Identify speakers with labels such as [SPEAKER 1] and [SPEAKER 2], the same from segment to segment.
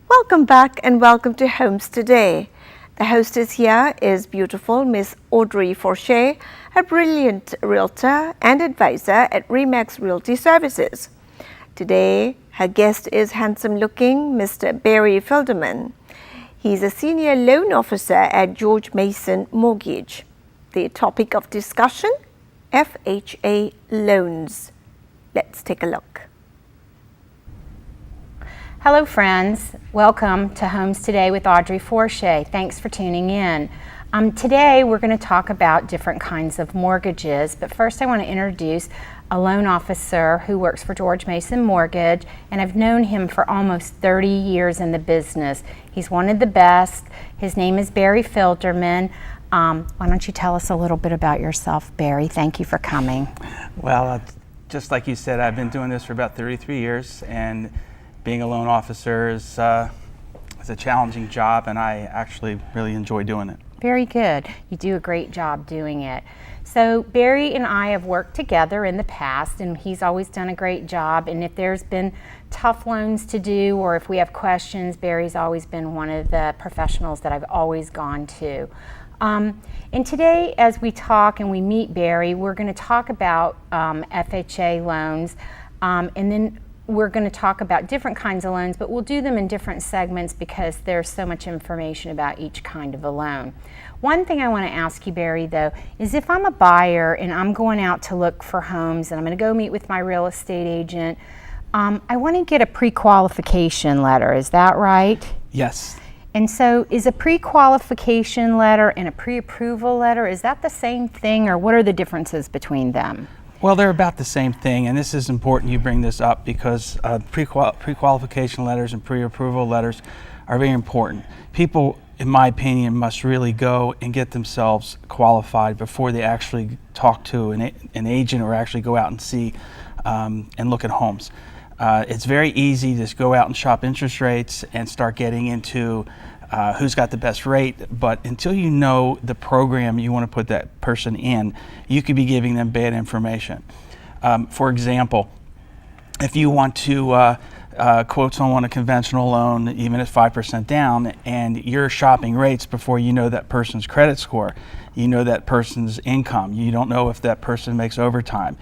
[SPEAKER 1] Welcome back and welcome to Homes Today. The hostess here is beautiful Miss Audrey Forshey, a brilliant realtor and advisor at Remax Realty Services. Today, her guest is handsome-looking Mr. Barry Felderman. He's a senior loan officer at George Mason Mortgage. The topic of discussion, FHA loans. Let's take a look.
[SPEAKER 2] Hello friends, welcome to Homes Today with Audrey Forshey. Thanks for tuning in. Today we're going to talk about different kinds of mortgages, but first I want to introduce a loan officer who works for George Mason Mortgage, and I've known him for almost 30 years in the business. He's one of the best. His name is Barry Felderman. Why don't you tell us a little bit about yourself, Barry? Thank you for coming.
[SPEAKER 3] Well, just like you said, I've been doing this for about 33 years, and being a loan officer is a challenging job, and I actually really enjoy doing it.
[SPEAKER 2] Very good. You do a great job doing it. So Barry and I have worked together in the past, and he's always done a great job. And if there's been tough loans to do, or if we have questions, Barry's always been one of the professionals that I've always gone to. And today, as we talk and we meet Barry, we're going to talk about FHA loans, and then we're going to talk about different kinds of loans, but we'll do them in different segments because there's so much information about each kind of a loan. One thing I want to ask you, Barry, though, is if I'm a buyer and I'm going out to look for homes and I'm going to go meet with my real estate agent, I want to get a pre-qualification letter. Is that right?
[SPEAKER 3] Yes.
[SPEAKER 2] And so is a pre-qualification letter and a pre-approval letter, is that the same thing, or what are the differences between them?
[SPEAKER 3] Well, they're about the same thing, and this is important you bring this up because pre-qualification letters and pre-approval letters are very important. People, in my opinion, must really go and get themselves qualified before they actually talk to an agent or actually go out and see and look at homes. It's very easy to just go out and shop interest rates and start getting into who's got the best rate, but until you know the program you want to put that person in, you could be giving them bad information. For example, if you want to quote someone a conventional loan, even at 5% down, and you're shopping rates before you know that person's credit score, you know that person's income, you don't know if that person makes overtime.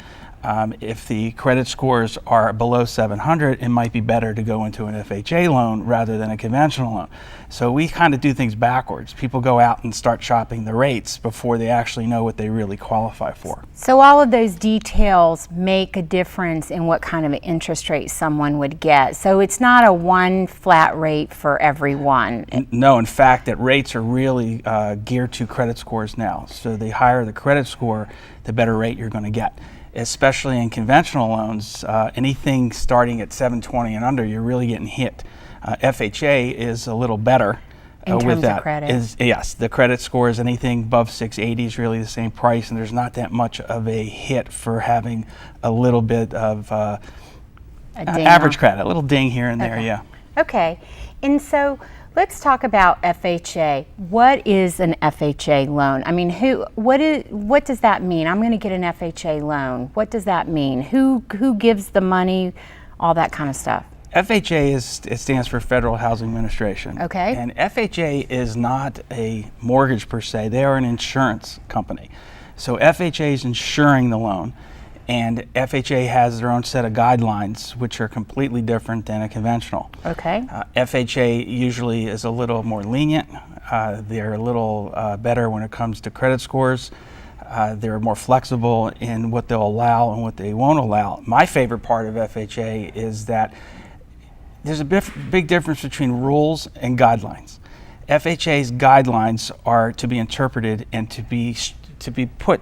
[SPEAKER 3] If the credit scores are below 700, it might be better to go into an FHA loan rather than a conventional loan. So we kind of do things backwards. People go out and start shopping the rates before they actually know what they really qualify for.
[SPEAKER 2] So all of those details make a difference in what kind of an interest rate someone would get. So it's not a one flat rate for everyone.
[SPEAKER 3] No, in fact, that rates are really geared to credit scores now. So the higher the credit score, the better rate you're going to get. Especially in conventional loans, anything starting at 720 and under, you're really getting hit. FHA is a little better
[SPEAKER 2] in terms
[SPEAKER 3] with that.
[SPEAKER 2] Of credit.
[SPEAKER 3] Yes, the credit score is anything above 680 is really the same price, and there's not that much of a hit for having a little bit of average credit, a little ding here and there, yeah.
[SPEAKER 2] Okay, and so let's talk about FHA. What is an FHA loan? I mean, what does that mean? I'm going to get an FHA loan. What does that mean? Who gives the money? All that kind of stuff.
[SPEAKER 3] FHA it stands for Federal Housing Administration.
[SPEAKER 2] Okay.
[SPEAKER 3] And FHA is not a mortgage per se. They are an insurance company. So FHA is insuring the loan. And FHA has their own set of guidelines, which are completely different than a conventional.
[SPEAKER 2] Okay.
[SPEAKER 3] FHA usually is a little more lenient. They're a little better when it comes to credit scores. They're more flexible in what they'll allow and what they won't allow. My favorite part of FHA is that there's a big difference between rules and guidelines. FHA's guidelines are to be interpreted and to be put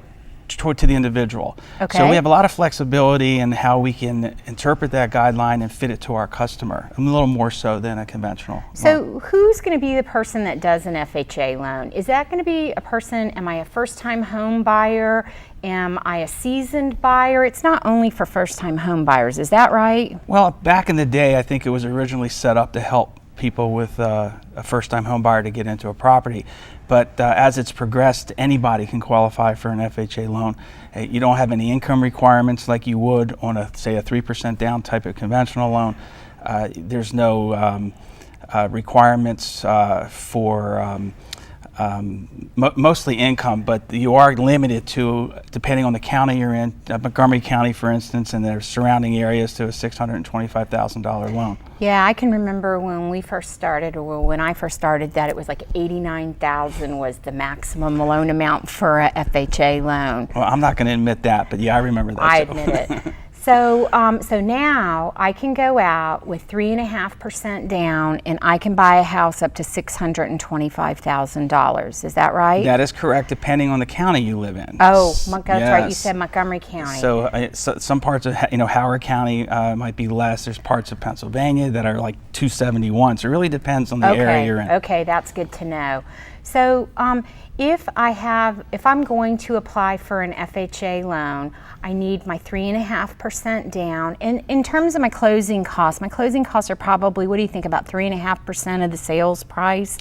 [SPEAKER 3] to the individual.
[SPEAKER 2] Okay.
[SPEAKER 3] So we have a lot of flexibility in how we can interpret that guideline and fit it to our customer, a little more so than a conventional loan.
[SPEAKER 2] Who's going to be the person that does an FHA loan? Is that going to be a person, am I a first-time home buyer? Am I a seasoned buyer? It's not only for first-time home buyers, is that right?
[SPEAKER 3] Well, back in the day, I think it was originally set up to help people with a first-time home buyer to get into a property. But as it's progressed, anybody can qualify for an FHA loan. You don't have any income requirements like you would on say a 3% down type of conventional loan. There's no requirements for mostly income, but you are limited to, depending on the county you're in, Montgomery County, for instance, and their surrounding areas, to a $625,000 loan.
[SPEAKER 2] Yeah, I can remember when we first started, or when I first started, that it was like $89,000 was the maximum loan amount for a FHA loan.
[SPEAKER 3] Well, I'm not going to admit that, but yeah, I remember that.
[SPEAKER 2] I admit it. So, so now I can go out with 3.5% down, and I can buy a house up to $625,000. Is that right?
[SPEAKER 3] That is correct, depending on the county you live in.
[SPEAKER 2] Oh, that's right. You
[SPEAKER 3] Yes.
[SPEAKER 2] said Montgomery County.
[SPEAKER 3] So, some parts of Howard County might be less. There's parts of Pennsylvania that are like 271. So it really depends on the area you're in.
[SPEAKER 2] Okay, that's good to know. So, if I'm going to apply for an FHA loan, I need my 3.5% down. And in terms of my closing costs are probably, what do you think, about 3.5% of the sales price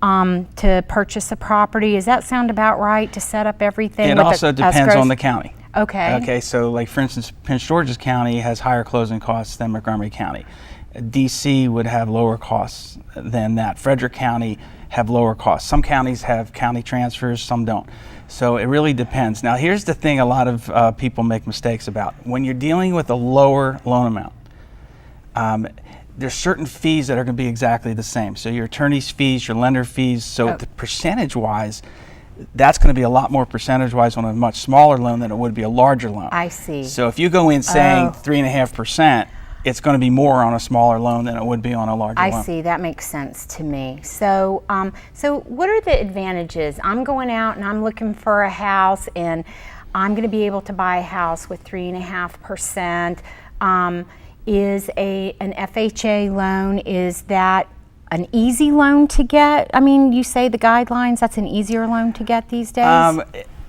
[SPEAKER 2] to purchase a property? Does that sound about right, to set up everything?
[SPEAKER 3] It also depends on the county.
[SPEAKER 2] Okay.
[SPEAKER 3] Okay, so like for instance, Prince George's County has higher closing costs than Montgomery County. DC would have lower costs than that. Frederick County have lower costs. Some counties have county transfers, some don't. So it really depends. Now here's the thing a lot of people make mistakes about. When you're dealing with a lower loan amount, there's certain fees that are going to be exactly the same. So your attorney's fees, your lender fees, so the percentage-wise, that's going to be a lot more percentage-wise on a much smaller loan than it would be a larger loan.
[SPEAKER 2] I see.
[SPEAKER 3] So if you go in saying 3.5%, it's going to be more on a smaller loan than it would be on a larger loan.
[SPEAKER 2] I see. That makes sense to me. So, so what are the advantages? I'm going out and I'm looking for a house, and I'm going to be able to buy a house with 3.5%. Is an FHA loan, is that an easy loan to get? I mean, you say the guidelines, that's an easier loan to get these days?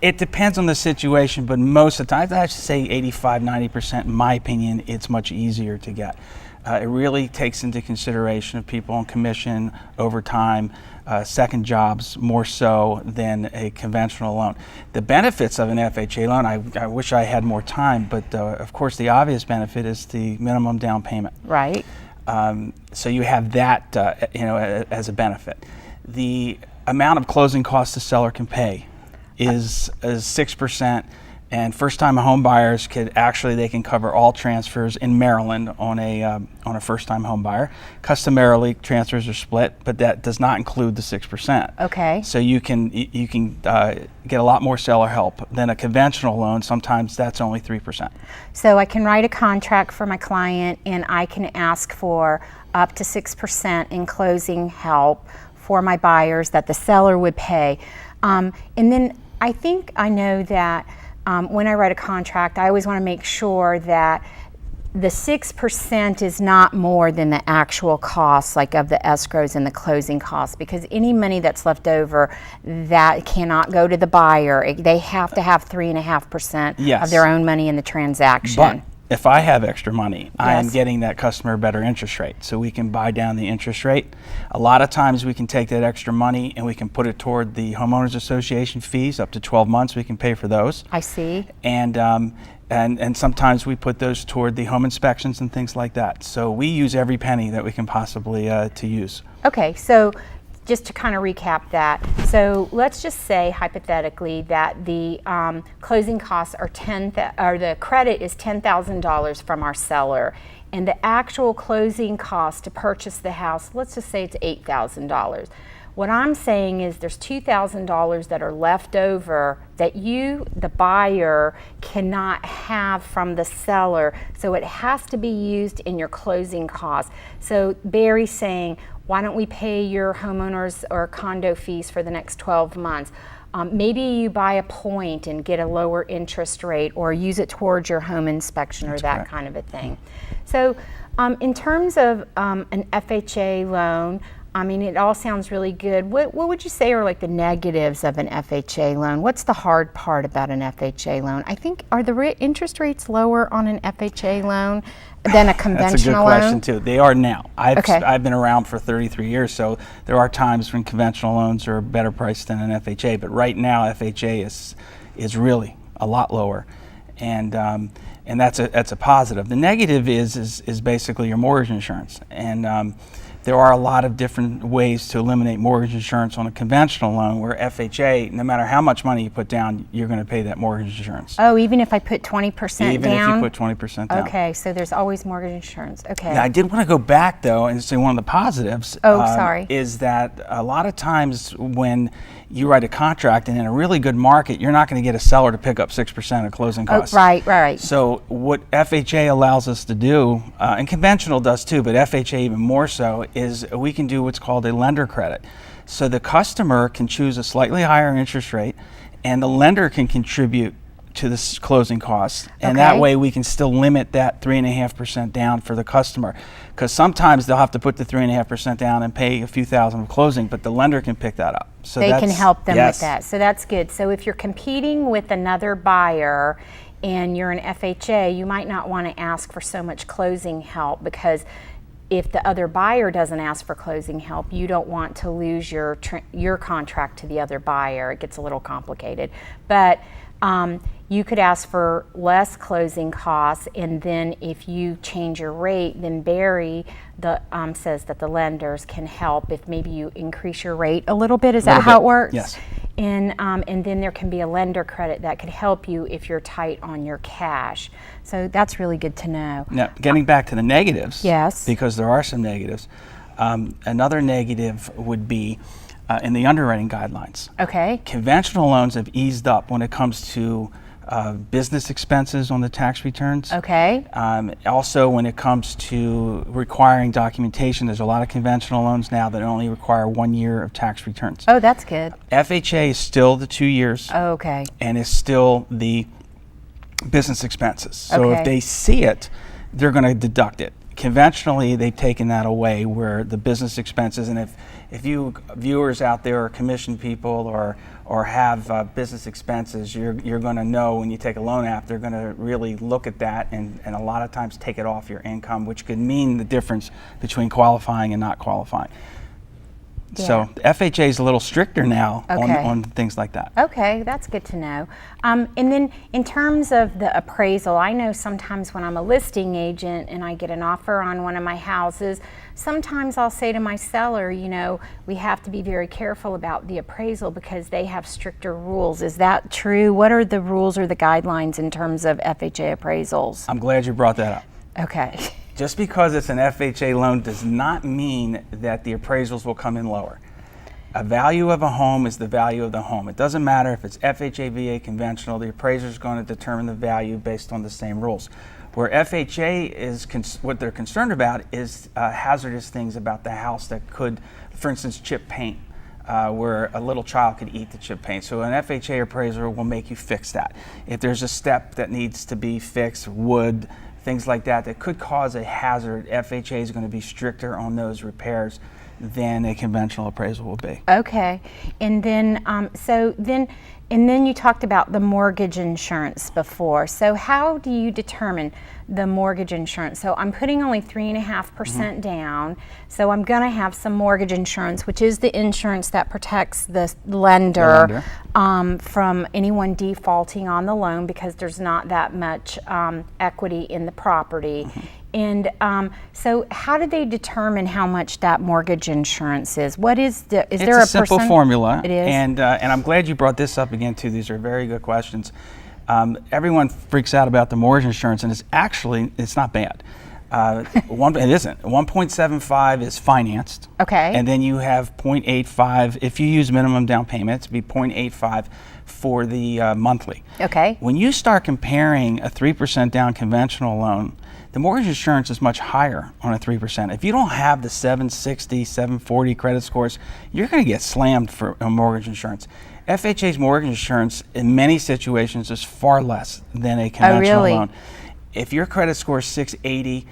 [SPEAKER 3] It depends on the situation, but most of the time, I should say 85–90%, in my opinion, it's much easier to get. It really takes into consideration of people on commission, overtime, second jobs, more so than a conventional loan. The benefits of an FHA loan, I wish I had more time, but of course the obvious benefit is the minimum down payment.
[SPEAKER 2] Right.
[SPEAKER 3] So you have that as a benefit. The amount of closing costs the seller can pay is 6%, and first-time home buyers they can cover all transfers in Maryland on a first-time home buyer. Customarily, transfers are split, but that does not include the 6%.
[SPEAKER 2] Okay.
[SPEAKER 3] So you can get a lot more seller help than a conventional loan. Sometimes that's only 3%.
[SPEAKER 2] So I can write a contract for my client, and I can ask for up to 6% in closing help for my buyers that the seller would pay. And then I think I know that when I write a contract, I always want to make sure that the 6% is not more than the actual cost, like of the escrows and the closing costs, because any money that's left over, that cannot go to the buyer. They have to have 3.5% of their own money in the transaction.
[SPEAKER 3] But if I have extra money, I am
[SPEAKER 2] Yes.
[SPEAKER 3] getting that customer a better interest rate, so we can buy down the interest rate. A lot of times we can take that extra money and we can put it toward the homeowners association fees. Up to 12 months we can pay for those.
[SPEAKER 2] I see.
[SPEAKER 3] And sometimes we put those toward the home inspections and things like that. So we use every penny that we can possibly to use.
[SPEAKER 2] Okay, so just to kind of recap that, so let's just say hypothetically that the closing costs are the credit is $10,000 from our seller, and the actual closing cost to purchase the house, let's just say it's $8,000. What I'm saying is there's $2,000 that are left over that you, the buyer, cannot have from the seller, so it has to be used in your closing costs. So Barry's saying, why don't we pay your homeowners or condo fees for the next 12 months? Maybe you buy a point and get a lower interest rate, or use it towards your home inspection, or that kind of a thing. So in terms of an FHA loan, I mean, it all sounds really good. What would you say are like the negatives of an FHA loan? What's the hard part about an FHA loan? I think, are the interest rates lower on an FHA loan than a conventional loan?
[SPEAKER 3] That's a good question too. They are now. I've been around for 33 years, so there are times when conventional loans are better priced than an FHA. But right now, FHA is really a lot lower, and that's a positive. The negative is basically your mortgage insurance, and there are a lot of different ways to eliminate mortgage insurance on a conventional loan, where FHA, no matter how much money you put down, you're going to pay that mortgage insurance.
[SPEAKER 2] Oh, even if I put 20% down?
[SPEAKER 3] Even if you put 20% down.
[SPEAKER 2] Okay, so there's always mortgage insurance. Okay.
[SPEAKER 3] Now, I did want to go back, though, and say one of the positives
[SPEAKER 2] sorry.
[SPEAKER 3] is that a lot of times when you write a contract and in a really good market, you're not going to get a seller to pick up 6% of closing costs.
[SPEAKER 2] Right.
[SPEAKER 3] So what FHA allows us to do, and conventional does too, but FHA even more so, is we can do what's called a lender credit. So the customer can choose a slightly higher interest rate, and the lender can contribute to the closing costs, and that way we can still limit that 3.5% down for the customer, because sometimes they'll have to put the 3.5% down and pay a few thousand of closing, but the lender can pick that up. So
[SPEAKER 2] they can help them with that. So that's good. So if you're competing with another buyer and you're an FHA, you might not want to ask for so much closing help, because if the other buyer doesn't ask for closing help, you don't want to lose your contract to the other buyer. It gets a little complicated, but you could ask for less closing costs, and then if you change your rate, then Barry says that the lenders can help if maybe you increase your rate a little bit. Is that how it works?
[SPEAKER 3] Yes.
[SPEAKER 2] And then there can be a lender credit that could help you if you're tight on your cash. So that's really good to know.
[SPEAKER 3] Now, getting back to the negatives,
[SPEAKER 2] yes,
[SPEAKER 3] because there are some negatives. Another negative would be in the underwriting guidelines.
[SPEAKER 2] Okay.
[SPEAKER 3] Conventional loans have eased up when it comes to business expenses on the tax returns.
[SPEAKER 2] Okay.
[SPEAKER 3] Also, when it comes to requiring documentation, there's a lot of conventional loans now that only require 1 year of tax returns.
[SPEAKER 2] Oh, that's good.
[SPEAKER 3] FHA is still the 2 years.
[SPEAKER 2] Okay.
[SPEAKER 3] And is still the business expenses. So if they see it, they're going to deduct it. Conventionally, they've taken that away, where the business expenses, and if you viewers out there are commission people or have business expenses, you're going to know when you take a loan app, they're going to really look at that and a lot of times take it off your income, which could mean the difference between qualifying and not qualifying.
[SPEAKER 2] Yeah.
[SPEAKER 3] So FHA is a little stricter now on things like that.
[SPEAKER 2] Okay, that's good to know. And then in terms of the appraisal, I know sometimes when I'm a listing agent and I get an offer on one of my houses, sometimes I'll say to my seller, you know, we have to be very careful about the appraisal because they have stricter rules. Is that true? What are the rules or the guidelines in terms of FHA appraisals?
[SPEAKER 3] I'm glad you brought that up.
[SPEAKER 2] Okay.
[SPEAKER 3] Just because it's an FHA loan does not mean that the appraisals will come in lower. A value of a home is the value of the home. It doesn't matter if it's FHA, VA, conventional, the appraiser is going to determine the value based on the same rules. Where FHA is, what they're concerned about is hazardous things about the house that could, for instance, chip paint, where a little child could eat the chip paint. So an FHA appraiser will make you fix that. If there's a step that needs to be fixed, wood, things like that could cause a hazard, FHA is going to be stricter on those repairs than a conventional appraisal will be.
[SPEAKER 2] Okay, and then and then you talked about the mortgage insurance before. So how do you determine the mortgage insurance? So I'm putting only 3.5% down, so I'm going to have some mortgage insurance, which is the insurance that protects the lender, from anyone defaulting on the loan, because there's not that much equity in the property. And so how do they determine how much that mortgage insurance is? What is there a
[SPEAKER 3] simple formula?
[SPEAKER 2] It is.
[SPEAKER 3] And I'm glad you brought this up again too. These are very good questions. Everyone freaks out about the mortgage insurance, and it's not bad. It isn't. 1.75 is financed.
[SPEAKER 2] Okay.
[SPEAKER 3] And then you have 0.85. If you use minimum down payment, it'd be 0.85 for the monthly.
[SPEAKER 2] Okay.
[SPEAKER 3] When you start comparing a 3% down conventional loan, the mortgage insurance is much higher on a 3%. If you don't have the 760, 740 credit scores, you're going to get slammed for a mortgage insurance. FHA's mortgage insurance in many situations is far less than a conventional loan. If your credit score is 680,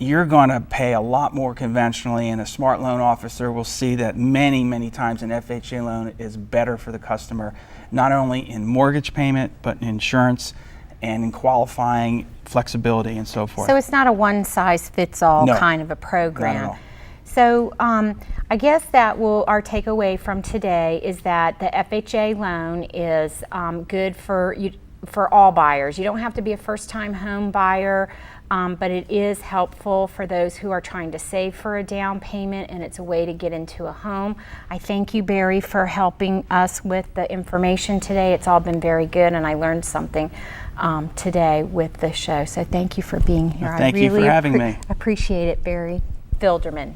[SPEAKER 3] you're going to pay a lot more conventionally, and a smart loan officer will see that many, many times an FHA loan is better for the customer, not only in mortgage payment, but in insurance and in qualifying, flexibility, and so forth.
[SPEAKER 2] So it's not a one-size-fits-all kind of a program.
[SPEAKER 3] Not at all.
[SPEAKER 2] So I guess that our takeaway from today is that the FHA loan is good for all buyers. You don't have to be a first-time home buyer. but it is helpful for those who are trying to save for a down payment, and it's a way to get into a home. I thank you, Barry, for helping us with the information today. It's all been very good, and I learned something today with the show. So thank you for being here.
[SPEAKER 3] Well, thank you for having me.
[SPEAKER 2] Appreciate it, Barry Filderman.